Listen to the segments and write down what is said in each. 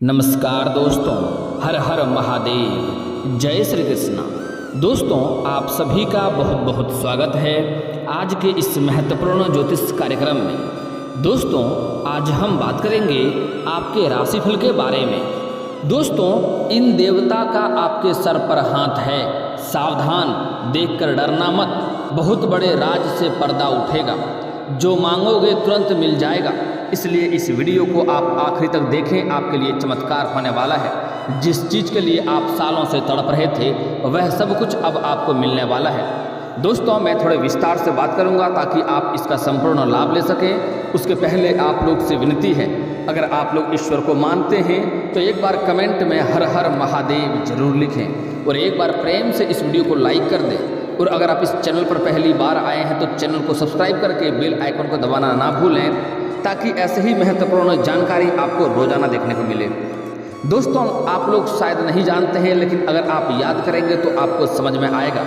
नमस्कार दोस्तों, हर हर महादेव, जय श्री कृष्णा। दोस्तों, आप सभी का बहुत बहुत स्वागत है आज के इस महत्वपूर्ण ज्योतिष कार्यक्रम में। दोस्तों, आज हम बात करेंगे आपके राशिफल के बारे में। दोस्तों, इन देवता का आपके सर पर हाथ है, सावधान, देखकर डरना मत। बहुत बड़े राज से पर्दा उठेगा, जो मांगोगे तुरंत मिल जाएगा। इसलिए इस वीडियो को आप आखिरी तक देखें, आपके लिए चमत्कार होने वाला है। जिस चीज़ के लिए आप सालों से तड़प रहे थे, वह सब कुछ अब आपको मिलने वाला है। दोस्तों, मैं थोड़े विस्तार से बात करूंगा ताकि आप इसका संपूर्ण लाभ ले सकें। उसके पहले आप लोग से विनती है, अगर आप लोग ईश्वर को मानते हैं तो एक बार कमेंट में हर हर महादेव जरूर लिखें और एक बार प्रेम से इस वीडियो को लाइक कर दें। और अगर आप इस चैनल पर पहली बार आए हैं तो चैनल को सब्सक्राइब करके बेल आइकन को दबाना ना भूलें, ताकि ऐसे ही महत्वपूर्ण जानकारी आपको रोजाना देखने को मिले। दोस्तों, आप लोग शायद नहीं जानते हैं, लेकिन अगर आप याद करेंगे तो आपको समझ में आएगा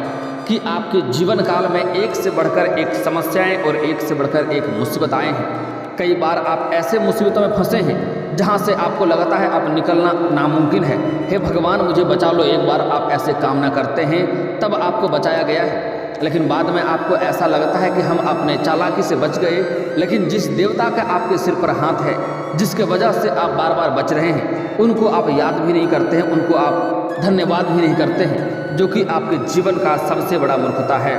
कि आपके जीवन काल में एक से बढ़कर एक समस्याएं और एक से बढ़कर एक मुसीबत आए हैं। कई बार आप ऐसे मुसीबतों में फंसे हैं जहां से आपको लगता है अब निकलना नामुमकिन है। हे भगवान, मुझे बचा लो। एक बार आप ऐसे कामना करते हैं, तब आपको बचाया गया है, लेकिन बाद में आपको ऐसा लगता है कि हम अपने चालाकी से बच गए। लेकिन जिस देवता का आपके सिर पर हाथ है, जिसके वजह से आप बार बार बच रहे हैं, उनको आप याद भी नहीं करते हैं, उनको आप धन्यवाद भी नहीं करते हैं, जो कि आपके जीवन का सबसे बड़ा मूर्खता है।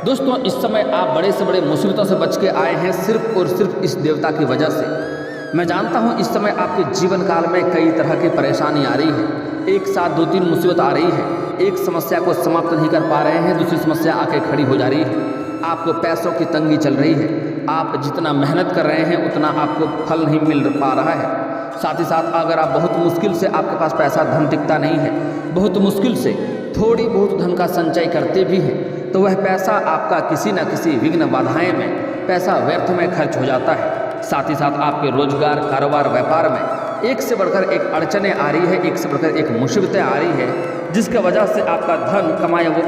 दोस्तों, इस समय आप बड़े से बड़े मुसीबतों से बच के आए हैं सिर्फ और सिर्फ इस देवता की वजह से। मैं जानता हूँ इस समय आपके जीवन काल में कई तरह की परेशानी आ रही है, एक साथ 2-3 मुसीबत आ रही है। एक समस्या को समाप्त नहीं कर पा रहे हैं, दूसरी समस्या आके खड़ी हो जा रही है। आपको पैसों की तंगी चल रही है, आप जितना मेहनत कर रहे हैं उतना आपको फल नहीं मिल पा रहा है। साथ ही साथ अगर आप बहुत मुश्किल से, आपके पास पैसा धन टिकता नहीं है, बहुत मुश्किल से थोड़ी बहुत धन का संचय करते भी हैं, तो वह पैसा आपका किसी न किसी विघ्न बाधाएं में, पैसा व्यर्थ में खर्च हो जाता है। साथ ही साथ आपके रोजगार, कारोबार, व्यापार में एक से बढ़कर एक अड़चनें आ रही है, एक से बढ़कर एक मुसीबतें आ रही है, जिसके वजह से आपका धन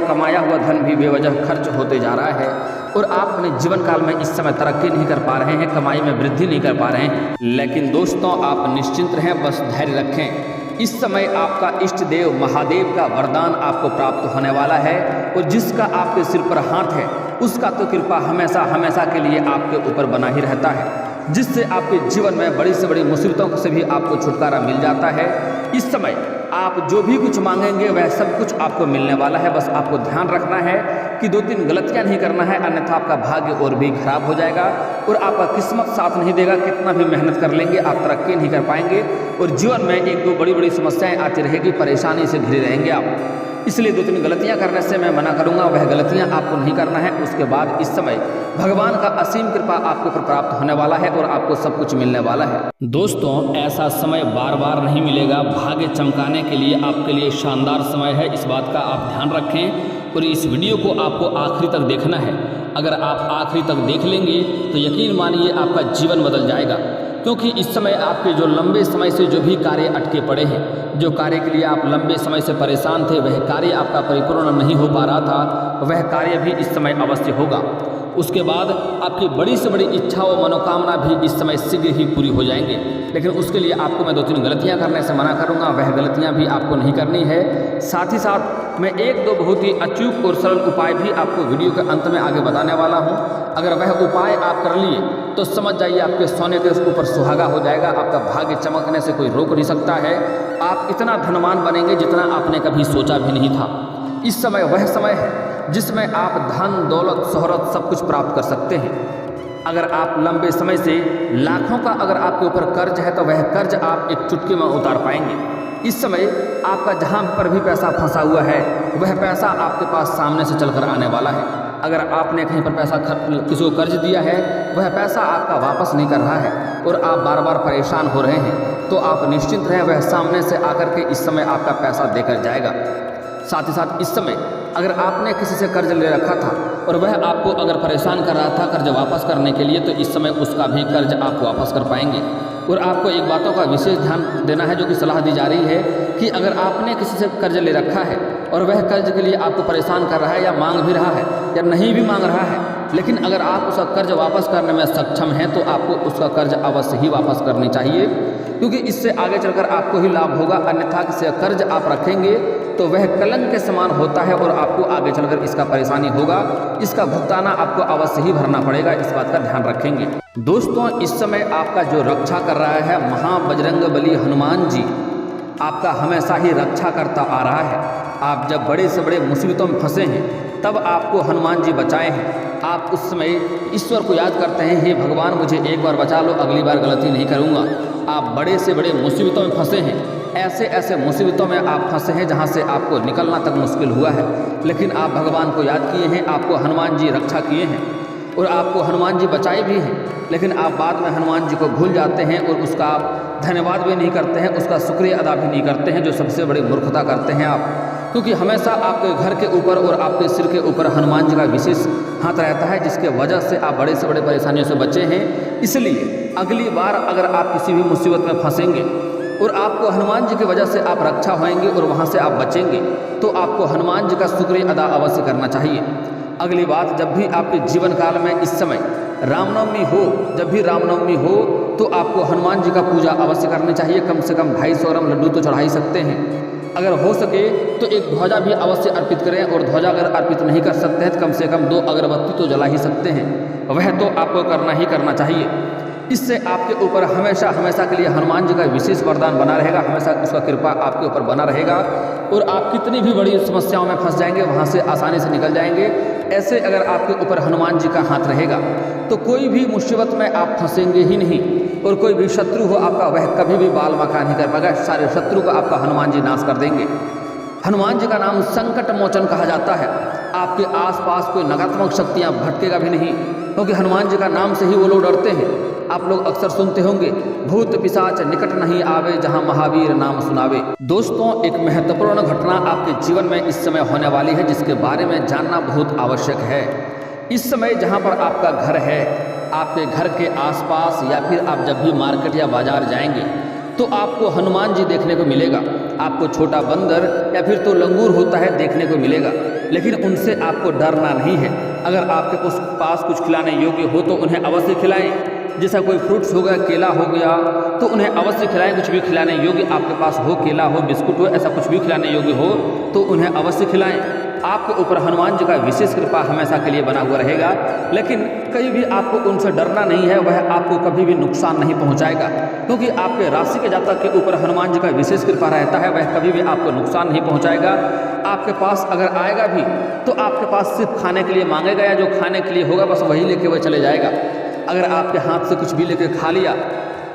कमाया हुआ धन भी बेवजह खर्च होते जा रहा है और आप अपने जीवन काल में इस समय तरक्की नहीं कर पा रहे हैं, कमाई में वृद्धि नहीं कर पा रहे हैं। लेकिन दोस्तों, आप निश्चिंत रहें, बस धैर्य रखें। इस समय आपका इष्ट देव महादेव का वरदान आपको प्राप्त होने वाला है और जिसका आपके सिर पर हाथ है, उसका तो कृपा हमेशा हमेशा के लिए आपके ऊपर बना ही रहता है, जिससे आपके जीवन में बड़ी से बड़ी मुसीबतों से भी आपको छुटकारा मिल जाता है। इस समय आप जो भी कुछ मांगेंगे वह सब कुछ आपको मिलने वाला है। बस आपको ध्यान रखना है कि 2-3 गलतियां नहीं करना है, अन्यथा आपका भाग्य और भी खराब हो जाएगा और आपका किस्मत साथ नहीं देगा। कितना भी मेहनत कर लेंगे, आप तरक्की नहीं कर पाएंगे और जीवन में 1-2 बड़ी समस्याएं आती रहेगी, परेशानी से घिरे रहेंगे आप। इसलिए 2-3 गलतियां करने से मैं मना करूंगा, वह गलतियां आपको नहीं करना है। उसके बाद इस समय भगवान का असीम कृपा आपके ऊपर प्राप्त होने वाला है और आपको सब कुछ मिलने वाला है। दोस्तों, ऐसा समय बार बार नहीं मिलेगा। भाग्य चमकाने के लिए आपके लिए शानदार समय है, इस बात का आप ध्यान रखें और इस वीडियो को आपको आखिरी तक देखना है। अगर आप आखिरी तक देख लेंगे तो यकीन मानिए आपका जीवन बदल जाएगा, क्योंकि इस समय आपके जो लंबे समय से जो भी कार्य अटके पड़े हैं, जो कार्य के लिए आप लंबे समय से परेशान थे, वह कार्य आपका परिपूर्ण नहीं हो पा रहा था, वह कार्य भी इस समय अवश्य होगा। उसके बाद आपकी बड़ी से बड़ी इच्छा और मनोकामना भी इस समय शीघ्र ही पूरी हो जाएंगे। लेकिन उसके लिए आपको मैं 2-3 गलतियां करने से मना करूंगा, वह गलतियां भी आपको नहीं करनी है। साथ ही साथ मैं 1-2 बहुत ही अचूक और सरल उपाय भी आपको वीडियो के अंत में आगे बताने वाला हूं। अगर वह उपाय आप कर लिए तो समझ जाइए आपके सोने के ऊपर सुहागा हो जाएगा, आपका भाग्य चमकने से कोई रोक नहीं सकता है। आप इतना धनवान बनेंगे जितना आपने कभी सोचा भी नहीं था। इस समय वह समय है जिसमें आप धन, दौलत, शोहरत सब कुछ प्राप्त कर सकते हैं। अगर आप लंबे समय से लाखों का अगर आपके ऊपर कर्ज है तो वह कर्ज आप एक चुटकी में उतार पाएंगे। इस समय आपका जहां पर भी पैसा फंसा हुआ है, वह पैसा आपके पास सामने से चलकर आने वाला है। अगर आपने कहीं पर पैसा किसी को कर्ज दिया है, वह पैसा आपका वापस नहीं कर रहा है और आप बार बार परेशान हो रहे हैं, तो आप निश्चिंत रहें, वह सामने से आकर के इस समय आपका पैसा देकर जाएगा। साथ ही साथ इस समय अगर आपने किसी से कर्ज ले रखा था और वह आपको अगर परेशान कर रहा था कर्ज वापस करने के लिए, तो इस समय उसका भी कर्ज आप वापस कर पाएंगे। और आपको एक बातों का विशेष ध्यान देना है, जो कि सलाह दी जा रही है कि अगर आपने किसी से कर्ज ले रखा है और वह कर्ज के लिए आपको परेशान कर रहा है या मांग भी रहा है या नहीं भी मांग रहा है, लेकिन अगर आप उसका कर्ज वापस करने में सक्षम हैं तो आपको उसका कर्ज अवश्य ही वापस करनी चाहिए, क्योंकि इससे आगे चलकर आपको ही लाभ होगा। अन्यथा किसी कर्ज आप रखेंगे तो वह कलंक के समान होता है और आपको आगे चलकर इसका परेशानी होगा, इसका भुगताना आपको अवश्य ही भरना पड़ेगा। इस बात का ध्यान रखेंगे। दोस्तों, इस समय आपका जो रक्षा कर रहा है महाबजरंगबली हनुमान जी आपका हमेशा ही रक्षा करता आ रहा है। आप जब बड़े से बड़े मुसीबतों में फंसे हैं तब आपको हनुमान जी बचाए हैं। आप उस समय ईश्वर को याद करते हैं, हे भगवान मुझे एक बार बचा लो, अगली बार गलती नहीं करूँगा। आप बड़े से बड़े मुसीबतों में फंसे हैं, ऐसे ऐसे मुसीबतों में आप फंसे हैं जहाँ से आपको निकलना तक मुश्किल हुआ है, लेकिन आप भगवान को याद किए हैं, आपको हनुमान जी रक्षा किए हैं और आपको हनुमान जी बचाए भी हैं। लेकिन आप बाद में हनुमान जी को भूल जाते हैं और उसका आप धन्यवाद भी नहीं करते हैं, उसका शुक्रिया अदा भी नहीं करते हैं, जो सबसे बड़ी मूर्खता करते हैं आप, क्योंकि हमेशा आपके घर के ऊपर और आपके सिर के ऊपर हनुमान जी का विशेष हाथ रहता है, जिसके वजह से आप बड़े से बड़े परेशानियों से बचे हैं। इसलिए अगली बार अगर आप किसी भी मुसीबत में फंसेंगे और आपको हनुमान जी की वजह से आप रक्षा होएंगे और वहाँ से आप बचेंगे, तो आपको हनुमान जी का शुक्रिया अदा अवश्य करना चाहिए। अगली बात, जब भी आपके जीवन काल में इस समय रामनवमी हो, जब भी रामनवमी हो तो आपको हनुमान जी का पूजा अवश्य करनी चाहिए। कम से कम 250 ग्राम लड्डू तो चढ़ा ही सकते हैं। अगर हो सके तो एक ध्वजा भी अवश्य अर्पित करें, और ध्वजा अगर अर्पित नहीं कर सकते हैं तो कम से कम 2 अगरबत्ती तो जला ही सकते हैं, वह तो आपको करना ही करना चाहिए। इससे आपके ऊपर हमेशा हमेशा के लिए हनुमान जी का विशेष वरदान बना रहेगा, हमेशा उसका कृपा आपके ऊपर बना रहेगा और आप कितनी भी बड़ी समस्याओं में फंस जाएंगे वहाँ से आसानी से निकल जाएंगे। ऐसे अगर आपके ऊपर हनुमान जी का हाथ रहेगा तो कोई भी मुसीबत में आप फंसेंगे ही नहीं, और कोई भी शत्रु हो आपका वह कभी भी बाल बांका नहीं कर पाएगा। सारे शत्रु का आपका हनुमान जी नाश कर देंगे। हनुमान जी का नाम संकट मोचन कहा जाता है। आपके आसपास कोई नकारात्मक शक्तियाँ भटकेगा भी नहीं, क्योंकि हनुमान जी का नाम से ही वो लोग डरते हैं। आप लोग अक्सर सुनते होंगे, भूत पिशाच निकट नहीं आवे जहां महावीर नाम सुनावे। दोस्तों, एक महत्वपूर्ण घटना आपके जीवन में इस समय होने वाली है, जिसके बारे में जानना बहुत आवश्यक है। इस समय जहां पर आपका घर है, आपके घर के आसपास या फिर आप जब भी मार्केट या बाजार जाएंगे तो आपको हनुमान जी देखने को मिलेगा। आपको छोटा बंदर या फिर तो लंगूर होता है देखने को मिलेगा, लेकिन उनसे आपको डरना नहीं है। अगर आपके पास कुछ खिलाने योग्य हो तो उन्हें अवश्य खिलाएं। जैसा कोई फ्रूट्स हो गया, केला हो गया, तो उन्हें अवश्य खिलाएं। कुछ भी खिलाने योग्य आपके पास हो, केला हो, बिस्कुट हो, ऐसा कुछ भी खिलाने योग्य हो तो उन्हें अवश्य खिलाएं। आपके ऊपर हनुमान जी का विशेष कृपा हमेशा के लिए बना हुआ रहेगा। लेकिन कहीं भी आपको उनसे डरना नहीं है, वह आपको कभी भी नुकसान नहीं पहुंचाएगा, क्योंकि आपके राशि के जातक के ऊपर हनुमान जी का विशेष कृपा रहता है। वह कभी भी आपको नुकसान नहीं पहुंचाएगा। आपके पास अगर आएगा भी तो आपके पास सिर्फ खाने के लिए मांगेगा, या जो खाने के लिए होगा बस वही लेके वह चले जाएगा। अगर आपके हाथ से कुछ भी लेके खा लिया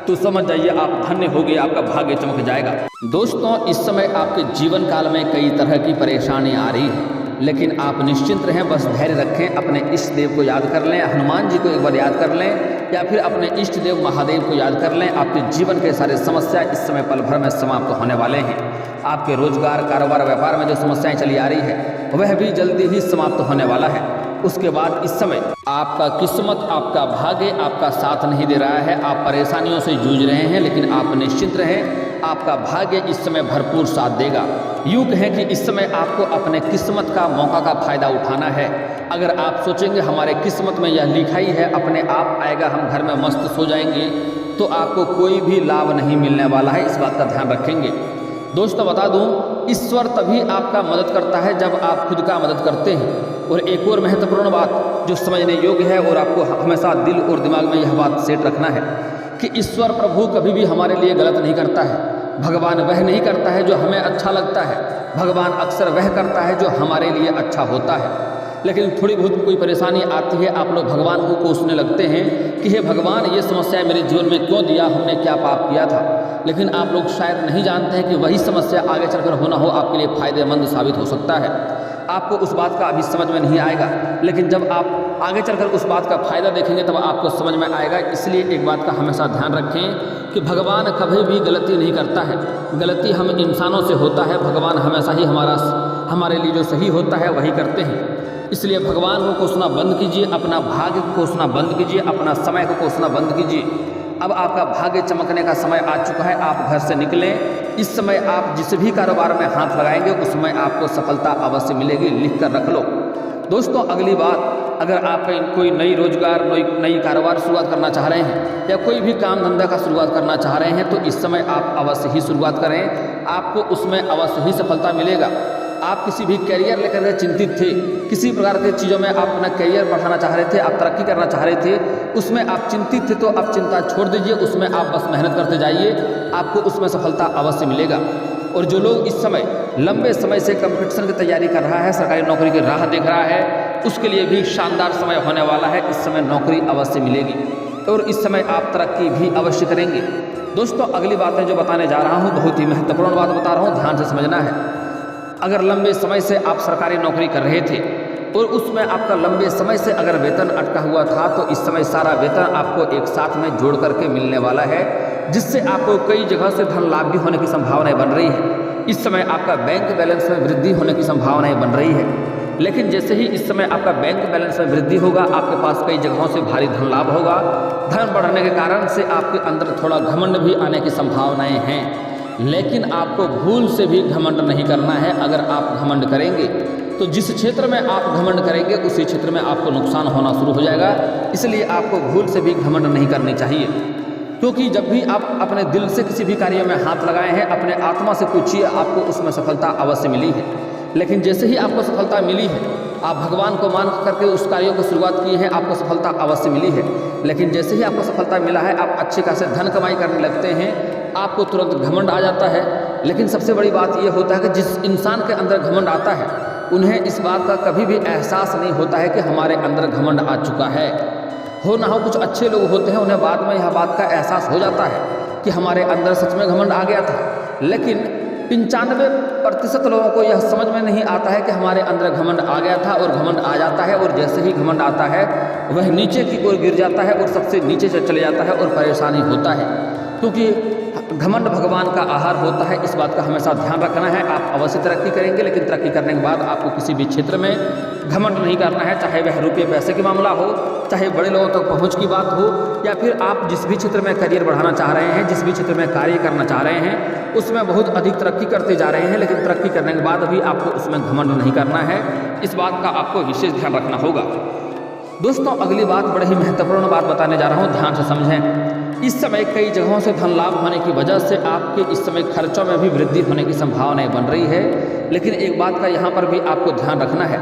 तो समझ जाइए आप धन्य हो गए, आपका भाग्य चमक जाएगा। दोस्तों, इस समय आपके जीवन काल में कई तरह की परेशानी आ रही है, लेकिन आप निश्चिंत रहें, बस धैर्य रखें। अपने इष्ट देव को याद कर लें, हनुमान जी को एक बार याद कर लें, या फिर अपने इष्ट देव महादेव को याद कर लें। आपके जीवन के सारे समस्या इस समय पल भर में समाप्त होने वाले हैं। आपके रोजगार, कारोबार, व्यापार में जो समस्याएं चली आ रही है वह भी जल्दी ही समाप्त होने वाला है। उसके बाद इस समय आपका किस्मत, आपका भाग्य आपका साथ नहीं दे रहा है। आप परेशानियों से जूझ रहे हैं, लेकिन आप निश्चिंत रहें, आपका भाग्य इस समय भरपूर साथ देगा। यूँ कहें कि इस समय आपको अपने किस्मत का, मौका का फायदा उठाना है। अगर आप सोचेंगे हमारे किस्मत में यह लिखाई है, अपने आप आएगा, हम घर में मस्त सो जाएंगे, तो आपको कोई भी लाभ नहीं मिलने वाला है। इस बात का ध्यान रखेंगे। दोस्तों, बता दूं, ईश्वर तभी आपका मदद करता है जब आप खुद का मदद करते हैं। और एक और महत्वपूर्ण बात जो समझने योग्य है, और आपको हमेशा दिल और दिमाग में यह बात सेट रखना है कि ईश्वर प्रभु कभी भी हमारे लिए गलत नहीं करता है। भगवान वह नहीं करता है जो हमें अच्छा लगता है, भगवान अक्सर वह करता है जो हमारे लिए अच्छा होता है। लेकिन थोड़ी बहुत कोई परेशानी आती है, आप लोग भगवान को कोसने लगते हैं कि हे भगवान, ये समस्या मेरे जीवन में क्यों दिया, हमने क्या पाप किया था। लेकिन आप लोग शायद नहीं जानते हैं कि वही समस्या आगे चलकर होना हो आपके लिए फ़ायदेमंद साबित हो सकता है। आपको उस बात का अभी समझ में नहीं आएगा, लेकिन जब आप आगे चलकर उस बात का फ़ायदा देखेंगे तब आपको समझ में आएगा। इसलिए एक बात का हमेशा ध्यान रखें कि भगवान कभी भी गलती नहीं करता है। गलती हम इंसानों से होता है, भगवान हमेशा ही हमारे लिए जो सही होता है वही करते हैं। इसलिए भगवान को कोसना बंद कीजिए, अपना भाग्य को कोसना बंद कीजिए, अपना समय को कोसना बंद कीजिए। अब आपका भाग्य चमकने का समय आ चुका है। आप घर से निकलें, इस समय आप जिस भी कारोबार में हाथ लगाएंगे उसमें आपको सफलता अवश्य मिलेगी, लिख कर रख लो। दोस्तों अगली बात, अगर आप कोई नई रोजगार नई कारोबार शुरुआत करना चाह रहे हैं या कोई भी काम धंधा का शुरुआत करना चाह रहे हैं तो इस समय आप अवश्य ही शुरुआत करें, आपको उसमें अवश्य ही सफलता मिलेगा। आप किसी भी कैरियर लेकर के चिंतित थे, किसी प्रकार के चीज़ों में आप अपना कैरियर बढ़ाना चाह रहे थे, आप तरक्की करना चाह रहे थे, उसमें आप चिंतित थे, तो आप चिंता छोड़ दीजिए, उसमें आप बस मेहनत करते जाइए, आपको उसमें सफलता अवश्य मिलेगा। और जो लोग इस समय लंबे समय से कंपटीशन की तैयारी कर रहा है, सरकारी नौकरी की राह देख रहा है, उसके लिए भी शानदार समय होने वाला है। इस समय नौकरी अवश्य मिलेगी और इस समय आप तरक्की भी अवश्य करेंगे। दोस्तों अगली बातें जो बताने जा रहा हूँ बहुत ही महत्वपूर्ण बात बता रहा हूँ, ध्यान से समझना है। अगर लंबे समय से आप सरकारी नौकरी कर रहे थे और उसमें आपका लंबे समय से अगर वेतन अटका हुआ था तो इस समय सारा वेतन आपको एक साथ में जोड़ करके मिलने वाला है, जिससे आपको कई जगह से धन लाभ भी होने की संभावनाएं बन रही है। इस समय आपका बैंक बैलेंस में वृद्धि होने की संभावनाएं बन रही है। लेकिन जैसे ही इस समय आपका बैंक बैलेंस में वृद्धि होगा, आपके पास कई जगहों से भारी धन लाभ होगा। धन बढ़ने के कारण से आपके अंदर थोड़ा घमंड भी आने की संभावनाएं हैं, लेकिन आपको भूल से भी घमंड नहीं करना है। अगर आप घमंड करेंगे तो जिस क्षेत्र में आप घमंड करेंगे उसी क्षेत्र में आपको नुकसान होना शुरू हो जाएगा। इसलिए आपको भूल से भी घमंड नहीं करनी चाहिए, क्योंकि जब भी आप अपने दिल से किसी भी कार्य में हाथ लगाए हैं, अपने आत्मा से पूछिए, आपको उसमें सफलता अवश्य मिली है। लेकिन जैसे ही आपको सफलता मिली है, आप भगवान को मान करके उस कार्यों को शुरुआत की है, आपको सफलता अवश्य मिली है। लेकिन जैसे ही आपको सफलता मिला है, आप अच्छे खासे धन कमाई करने लगते हैं, आपको तुरंत घमंड आ जाता है। लेकिन सबसे बड़ी बात यह होता है कि जिस इंसान के अंदर घमंड आता है, उन्हें इस बात का कभी भी एहसास नहीं होता है कि हमारे अंदर घमंड आ चुका है। हो ना हो कुछ अच्छे लोग होते हैं, उन्हें बाद में यह बात का एहसास हो जाता है कि हमारे अंदर सच में घमंड आ गया था। लेकिन 95% लोगों को यह समझ में नहीं आता है कि हमारे अंदर घमंड आ गया था, और घमंड आ जाता है, और जैसे ही घमंड आता है वह नीचे की ओर गिर जाता है और सबसे नीचे से चले जाता है और परेशानी होता है। क्योंकि घमंड भगवान का आहार होता है, इस बात का हमेशा ध्यान रखना है। आप अवश्य तरक्की करेंगे, लेकिन तरक्की करने के बाद आपको किसी भी क्षेत्र में घमंड नहीं करना है, चाहे वह रुपये पैसे का मामला हो, चाहे बड़े लोगों तक पहुंच की बात हो, या फिर आप जिस भी क्षेत्र में करियर बढ़ाना चाह रहे हैं, जिस भी क्षेत्र में कार्य करना चाह रहे हैं, उसमें बहुत अधिक तरक्की करते जा रहे हैं, लेकिन तरक्की करने के बाद भी आपको उसमें घमंड नहीं करना है। इस बात का आपको विशेष ध्यान रखना होगा। दोस्तों अगली बात बड़ी ही महत्वपूर्ण बात बताने जा रहा हूँ, ध्यान से समझें। इस समय कई जगहों से धन लाभ होने की वजह से आपके इस समय खर्चों में भी वृद्धि होने की संभावनाएं बन रही है। लेकिन एक बात का यहाँ पर भी आपको ध्यान रखना है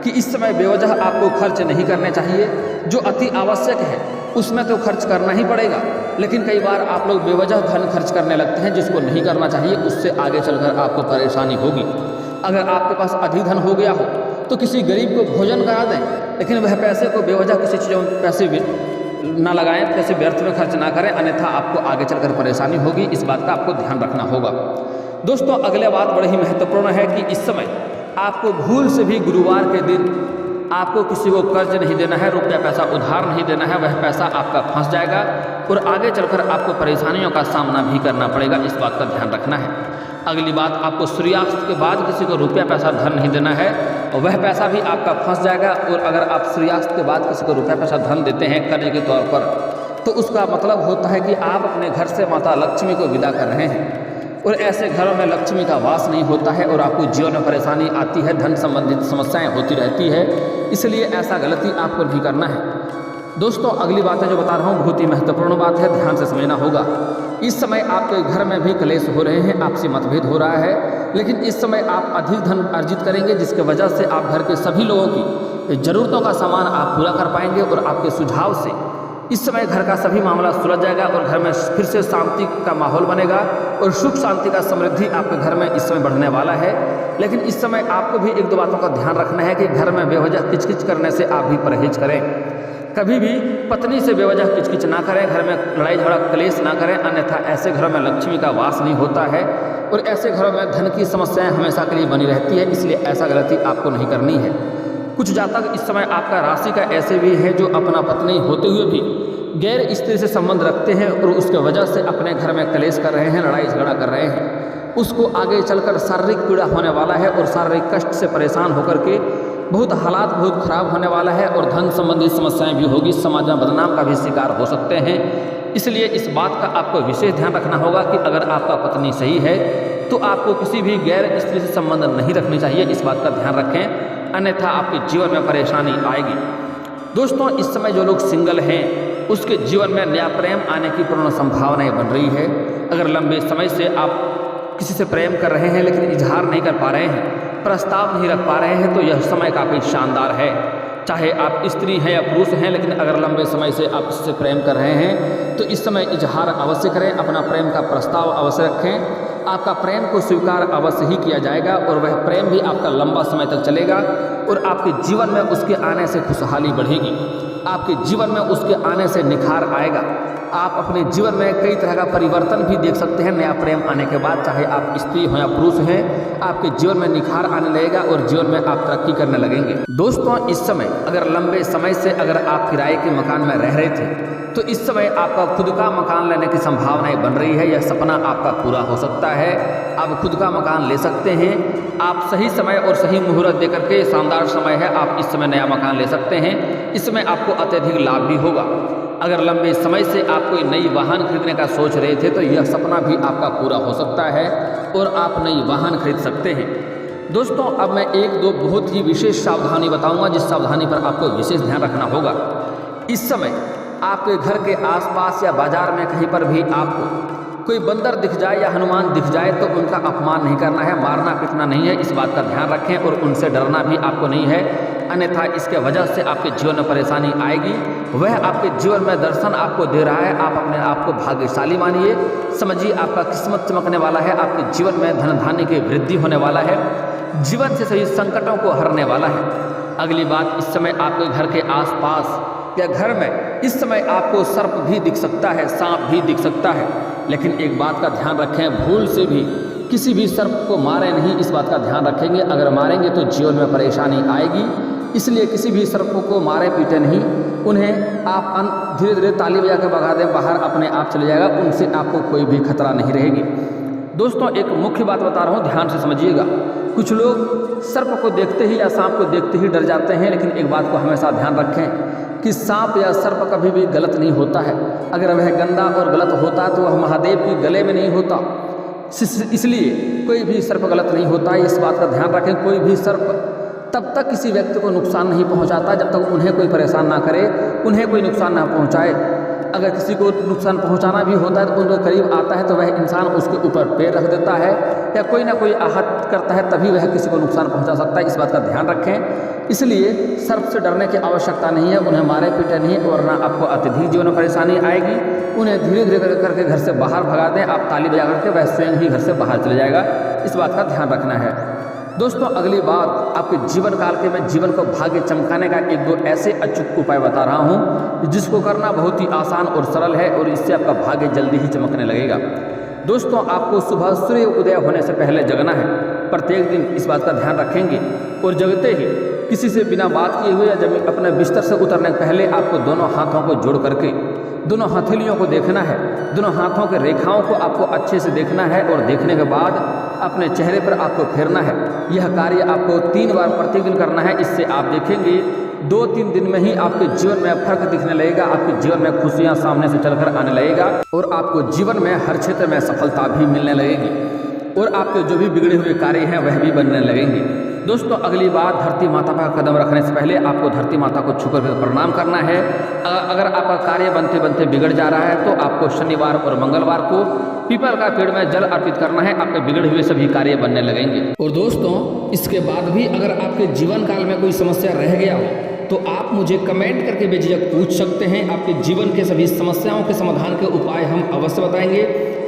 कि इस समय बेवजह आपको खर्च नहीं करने चाहिए। जो अति आवश्यक है उसमें तो खर्च करना ही पड़ेगा, लेकिन कई बार आप लोग बेवजह धन खर्च करने लगते हैं, जिसको नहीं करना चाहिए। उससे आगे चलकर आपको परेशानी होगी। अगर आपके पास अधिक धन हो गया हो तो किसी गरीब को भोजन करा दें, लेकिन वह पैसे को बेवजह किसी चीज़ों में पैसे ना लगाएं, पैसे व्यर्थ में खर्च ना करें, अन्यथा आपको आगे चलकर परेशानी होगी। इस बात का आपको ध्यान रखना होगा। दोस्तों अगले बात बड़ी ही महत्वपूर्ण है कि इस समय आपको भूल से भी गुरुवार के दिन आपको किसी को कर्ज नहीं देना है, रुपया पैसा उधार नहीं देना है। वह पैसा आपका फंस जाएगा और आगे चलकर आपको परेशानियों का सामना भी करना पड़ेगा। इस बात का ध्यान रखना है। अगली बात, आपको सूर्यास्त के बाद किसी को रुपया पैसा धन नहीं देना है, और वह पैसा भी आपका फंस जाएगा। और अगर आप सूर्यास्त के बाद किसी को रुपया पैसा धन देते हैं कर्ज के तौर पर, तो उसका मतलब होता है कि आप अपने घर से माता लक्ष्मी को विदा कर रहे हैं, और ऐसे घरों में लक्ष्मी का वास नहीं होता है और आपको जीवन में परेशानी आती है, धन संबंधित समस्याएं होती रहती है। इसलिए ऐसा गलती आपको नहीं करना है। दोस्तों अगली बातें जो बता रहा हूँ बहुत ही महत्वपूर्ण बात है, ध्यान से समझना होगा। इस समय आपके घर में भी क्लेश हो रहे हैं, आपसी मतभेद हो रहा है, लेकिन इस समय आप अधिक धन अर्जित करेंगे, जिसके वजह से आप घर के सभी लोगों की ज़रूरतों का सामान आप पूरा कर पाएंगे। और आपके सुझाव से इस समय घर का सभी मामला सुलझ जाएगा और घर में फिर से शांति का माहौल बनेगा और सुख शांति का समृद्धि आपके घर में इस समय बढ़ने वाला है। लेकिन इस समय आपको भी एक दो बातों का ध्यान रखना है कि घर में बेवजह किचकिच करने से आप भी परहेज करें। कभी भी पत्नी से बेवजह किचकिच ना करें, घर में लड़ाई झगड़ा क्लेश ना करें, अन्यथा ऐसे घरों में लक्ष्मी का वास नहीं होता है और ऐसे घरों में धन की समस्याएं हमेशा के लिए बनी रहती है। इसलिए ऐसा गलती आपको नहीं करनी है। कुछ जातक इस समय आपका राशि का ऐसे भी है जो अपना पत्नी होते हुए भी गैर स्त्री से संबंध रखते हैं और उसके वजह से अपने घर में क्लेश कर रहे हैं, लड़ाई झगड़ा कर रहे हैं। उसको आगे चलकर शारीरिक पीड़ा होने वाला है और शारीरिक कष्ट से परेशान होकर के बहुत हालात बहुत खराब होने वाला है और धन संबंधी समस्याएं भी होगी, समाज में बदनाम का भी शिकार हो सकते हैं। इसलिए इस बात का आपको विशेष ध्यान रखना होगा कि अगर आपका पत्नी सही है तो आपको किसी भी गैर स्त्री से संबंध नहीं रखनी चाहिए। इस बात का ध्यान रखें, अन्यथा आपके जीवन में परेशानी आएगी। दोस्तों, इस समय जो लोग सिंगल हैं उसके जीवन में नया प्रेम आने की पूर्ण संभावनाएं बन रही है। अगर लंबे समय से आप किसी से प्रेम कर रहे हैं लेकिन इजहार नहीं कर पा रहे हैं, प्रस्ताव नहीं रख पा रहे हैं, तो यह समय काफ़ी शानदार है। चाहे आप स्त्री हैं या पुरुष हैं, लेकिन अगर लंबे समय से आप इससे प्रेम कर रहे हैं तो इस समय इजहार अवश्य करें, अपना प्रेम का प्रस्ताव अवश्य रखें। आपका प्रेम को स्वीकार अवश्य ही किया जाएगा और वह प्रेम भी आपका लंबा समय तक चलेगा और आपके जीवन में उसके आने से खुशहाली बढ़ेगी, आपके जीवन में उसके आने से निखार आएगा। आप अपने जीवन में कई तरह का परिवर्तन भी देख सकते हैं नया प्रेम आने के बाद। चाहे आप स्त्री हो या पुरुष हैं, आपके जीवन में निखार आने लगेगा और जीवन में आप तरक्की करने लगेंगे। दोस्तों, इस समय अगर लंबे समय से अगर आप किराए के मकान में रह रहे थे तो इस समय आपका खुद का मकान लेने की संभावनाएं बन रही है। यह सपना आपका पूरा हो सकता है, आप खुद का मकान ले सकते हैं। आप सही समय और सही मुहूर्त देकर के, शानदार समय है, आप इस समय नया मकान ले सकते हैं। इसमें आपको अत्यधिक लाभ भी होगा। अगर लंबे समय से आप कोई नई वाहन खरीदने का सोच रहे थे तो यह सपना भी आपका पूरा हो सकता है और आप नई वाहन खरीद सकते हैं। दोस्तों, अब मैं एक दो बहुत ही विशेष सावधानी बताऊंगा जिस सावधानी पर आपको विशेष ध्यान रखना होगा। इस समय आपके घर के आसपास या बाजार में कहीं पर भी आपको कोई बंदर दिख जाए या हनुमान दिख जाए तो उनका अपमान नहीं करना है, मारना पीटना नहीं है। इस बात का ध्यान रखें और उनसे डरना भी आपको नहीं है, अन्यथा इसके वजह से आपके जीवन में परेशानी आएगी। वह आपके जीवन में दर्शन आपको दे रहा है, आप अपने आप को भाग्यशाली मानिए, समझिए आपका किस्मत चमकने वाला है, आपके जीवन में धन धान्य की वृद्धि होने वाला है, जीवन से सभी संकटों को हरने वाला है। अगली बात, इस समय आपके घर के आसपास या घर में इस समय आपको सर्प भी दिख सकता है, सांप भी दिख सकता है, लेकिन एक बात का ध्यान रखें, भूल से भी किसी भी सर्प को मारें नहीं। इस बात का ध्यान रखेंगे, अगर मारेंगे तो जीवन में परेशानी आएगी। इसलिए किसी भी सर्पों को मारे पीटे नहीं, उन्हें आप धीरे धीरे ताली बजा के भगा दें, बाहर अपने आप चले जाएगा, उनसे आपको कोई भी खतरा नहीं रहेगी। दोस्तों, एक मुख्य बात बता रहा हूँ, ध्यान से समझिएगा। कुछ लोग सर्प को देखते ही या सांप को देखते ही डर जाते हैं, लेकिन एक बात को हमेशा ध्यान रखें कि सांप या सर्प कभी भी गलत नहीं होता है। अगर वह गंदा और गलत होता तो वह महादेव के गले में नहीं होता। इसलिए कोई भी सर्प गलत नहीं होता है, इस बात का ध्यान रखें। कोई भी सर्प तब तक किसी व्यक्ति को नुकसान नहीं पहुंचाता जब तक उन्हें कोई परेशान ना करे, उन्हें कोई नुकसान ना पहुंचाए। अगर किसी को नुकसान पहुंचाना भी होता है तो उनके करीब आता है तो वह इंसान उसके ऊपर पैर रख देता है या कोई ना कोई आहत करता है, तभी वह किसी को नुकसान पहुंचा सकता है। इस बात का ध्यान रखें। इसलिए सर्प से डरने की आवश्यकता नहीं है, उन्हें मारे पीटे नहीं, वरना आपको अत्यधिक जीवन में परेशानी आएगी। उन्हें धीरे धीरे करके घर से बाहर भगा दें, आप ताली बजा करके वह स्वयं ही घर से बाहर चले जाएगा। इस बात का ध्यान रखना है। दोस्तों, अगली बात, आपके जीवन काल के मैं जीवन को भाग्य चमकाने का एक दो ऐसे अचूक उपाय बता रहा हूँ जिसको करना बहुत ही आसान और सरल है और इससे आपका भाग्य जल्दी ही चमकने लगेगा। दोस्तों, आपको सुबह सूर्य उदय होने से पहले जगना है। प्रत्येक दिन इस बात का ध्यान रखेंगे और जगते ही किसी से बिना बात किए हुए या जब अपने बिस्तर से उतरने के पहले आपको दोनों हाथों को जोड़ करके दोनों हथेलियों को देखना है, दोनों हाथों के रेखाओं को आपको अच्छे से देखना है और देखने के बाद अपने चेहरे पर आपको फेरना है। यह कार्य आपको 3 बार प्रतिदिन करना है। इससे आप देखेंगे 2-3 दिन में ही आपके जीवन में फर्क दिखने लगेगा, आपके जीवन में खुशियां सामने से चलकर आने लगेगा और आपको जीवन में हर क्षेत्र में सफलता भी मिलने लगेगी और आपके जो भी बिगड़े हुए कार्य हैं वह भी बनने लगेंगे। दोस्तों, अगली बात, धरती माता पर कदम रखने से पहले आपको धरती माता को छूकर प्रणाम करना है। अगर आपका कार्य बनते बनते बिगड़ जा रहा है तो आपको शनिवार और मंगलवार को पीपल का पेड़ में जल अर्पित करना है, आपके बिगड़े हुए सभी कार्य बनने लगेंगे। और दोस्तों, इसके बाद भी अगर आपके जीवन काल में कोई समस्या रह गया हो तो आप मुझे कमेंट करके बेझिझक पूछ सकते हैं। आपके जीवन के सभी समस्याओं के समाधान के उपाय हम अवश्य बताएंगे,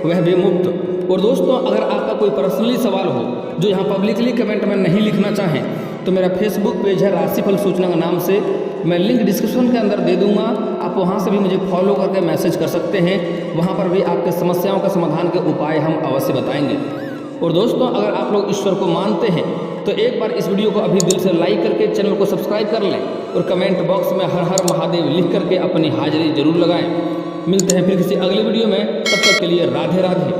वह भी मुफ्त। और दोस्तों, अगर आपका कोई पर्सनली सवाल हो जो यहाँ पब्लिकली कमेंट में नहीं लिखना चाहें तो मेरा फेसबुक पेज है राशिफल सूचना के नाम से, मैं लिंक डिस्क्रिप्शन के अंदर दे दूंगा, आप वहाँ से भी मुझे फॉलो करके मैसेज कर सकते हैं। वहाँ पर भी आपके समस्याओं का समाधान के उपाय हम अवश्य बताएंगे। और दोस्तों, अगर आप लोग ईश्वर को मानते हैं तो एक बार इस वीडियो को अभी दिल से लाइक करके चैनल को सब्सक्राइब कर लें और कमेंट बॉक्स में हर हर महादेव लिख करके अपनी हाजिरी जरूर लगाएं। मिलते हैं फिर किसी अगली वीडियो में, तब तक के लिए राधे राधे।